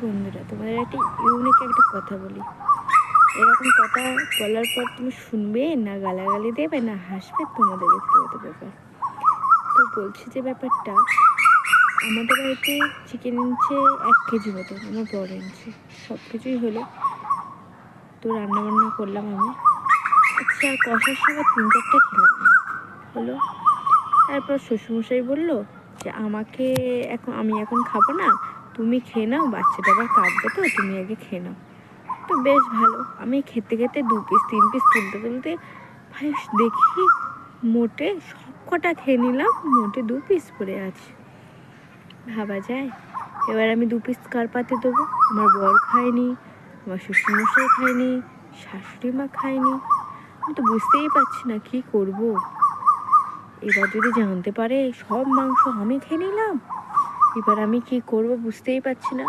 বন্ধুরা, তোমাদের একটা ইউনিক একটা কথা বলি। এরকম কথা বলার পর তুমি শুনবে না গালাগালি দেবে না হাসবে, তোমাদের ব্যক্তিগত ব্যাপার। তো বলছি যে ব্যাপারটা, আমাদের বাড়িতে চিকেন এনেছে 1 কেজি মতো, আমার বর এনেছে, সব কিছুই হলো। তো রান্নাবান্না করলাম আমি। আচ্ছা, কষার সময় 3-4টা খেলাম হলো। তারপর শ্বশুরমশাই বললো যে আমি এখন খাবো না, তুমি খেয়ে নাও, বাচ্চাটা আবার কাঁদবে, তো তুমি আগে খেয়ে নাও। তো বেশ ভালো, আমি খেতে খেতে 2 পিস 3 পিস তুলতে তুলতে ভাই দেখি মোটে সব কটা খেয়ে নিলাম, মোটে 2 পিস পড়ে আছে। ভাবা যায়? এবার আমি 2 পিস কার পাতে দেবো? আমার বর খায়নি, আমার শ্বশুরমশাই খায়নি, শাশুড়ি মা খায়নি। আমি তো বুঝতেই পারছি না কি করব। এবার যদি জানতে পারে সব মাংস আমি খেয়ে নিলাম, এবার আমি কি করব বুঝতেই পারছি না।